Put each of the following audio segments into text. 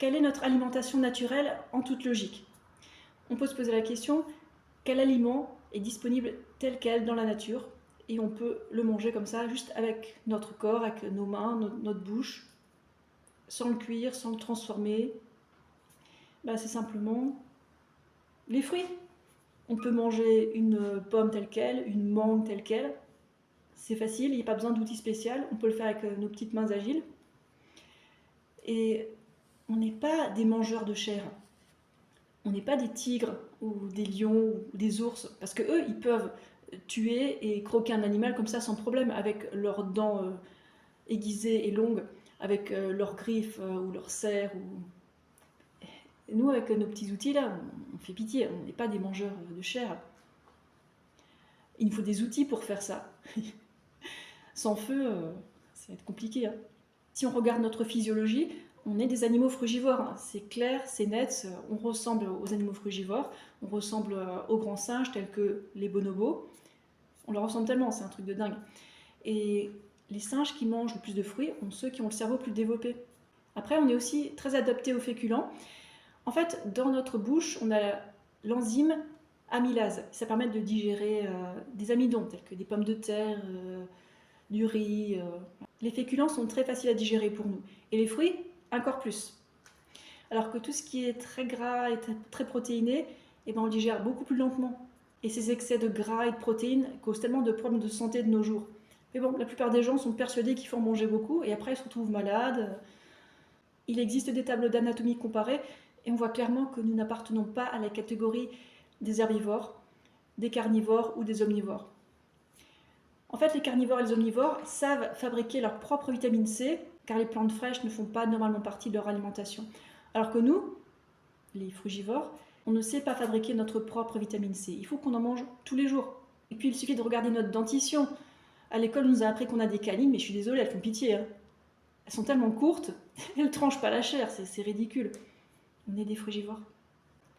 quelle est notre alimentation naturelle en toute logique? On peut se poser la question, quel aliment est disponible tel quel dans la nature et on peut le manger comme ça, juste avec notre corps, avec nos mains, notre bouche, sans le cuire, sans le transformer. C'est simplement les fruits. On peut manger une pomme telle quelle, une mangue telle quelle. C'est facile, il n'y a pas besoin d'outils spéciaux. On peut le faire avec nos petites mains agiles. Et on n'est pas des mangeurs de chair. On n'est pas des tigres ou des lions ou des ours, parce que eux, ils peuvent tuer et croquer un animal comme ça sans problème, avec leurs dents aiguisées et longues, avec leurs griffes ou leurs serres. Et nous, avec nos petits outils là, on fait pitié, on n'est pas des mangeurs de chair. Il nous faut des outils pour faire ça. Sans feu, ça va être compliqué. Si on regarde notre physiologie, on est des animaux frugivores. C'est clair, c'est net, on ressemble aux animaux frugivores, on ressemble aux grands singes tels que les bonobos. On leur ressemble tellement, c'est un truc de dingue. Et les singes qui mangent le plus de fruits ont ceux qui ont le cerveau plus développé. Après, on est aussi très adapté aux féculents. En fait, dans notre bouche, on a l'enzyme amylase. Ça permet de digérer des amidons, tels que des pommes de terre, du riz. Les féculents sont très faciles à digérer pour nous. Et les fruits, encore plus. Alors que tout ce qui est très gras et très protéiné, on le digère beaucoup plus lentement. Et ces excès de gras et de protéines causent tellement de problèmes de santé de nos jours. Mais bon, la plupart des gens sont persuadés qu'il faut en manger beaucoup et après ils se retrouvent malades. Il existe des tables d'anatomie comparées et on voit clairement que nous n'appartenons pas à la catégorie des herbivores, des carnivores ou des omnivores. En fait, les carnivores et les omnivores savent fabriquer leur propre vitamine C car les plantes fraîches ne font pas normalement partie de leur alimentation. Alors que nous, les frugivores, on ne sait pas fabriquer notre propre vitamine C. Il faut qu'on en mange tous les jours. Et puis il suffit de regarder notre dentition. À l'école, on nous a appris qu'on a des canines, mais je suis désolée, elles font pitié. Elles sont tellement courtes, elles ne tranchent pas la chair, c'est ridicule. On est des frugivores.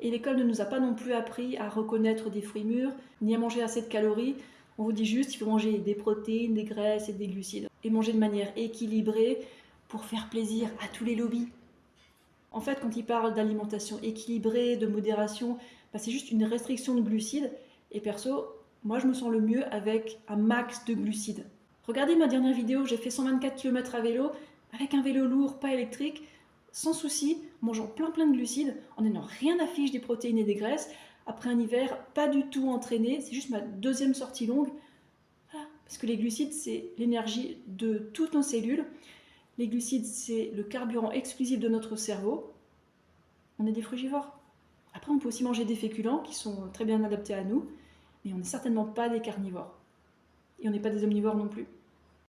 Et l'école ne nous a pas non plus appris à reconnaître des fruits mûrs, ni à manger assez de calories. On vous dit juste qu'il faut manger des protéines, des graisses et des glucides. Et manger de manière équilibrée pour faire plaisir à tous les lobbies. En fait, quand ils parlent d'alimentation équilibrée, de modération, c'est juste une restriction de glucides. Et perso, moi je me sens le mieux avec un max de glucides. Regardez ma dernière vidéo, j'ai fait 124 km à vélo, avec un vélo lourd, pas électrique, sans souci, mangeant plein de glucides, en n'ayant rien à fiche des protéines et des graisses, après un hiver pas du tout entraîné, c'est juste ma deuxième sortie longue. Voilà, parce que les glucides, c'est l'énergie de toutes nos cellules. Les glucides, c'est le carburant exclusif de notre cerveau. On est des frugivores. Après, on peut aussi manger des féculents qui sont très bien adaptés à nous, mais on n'est certainement pas des carnivores. Et on n'est pas des omnivores non plus.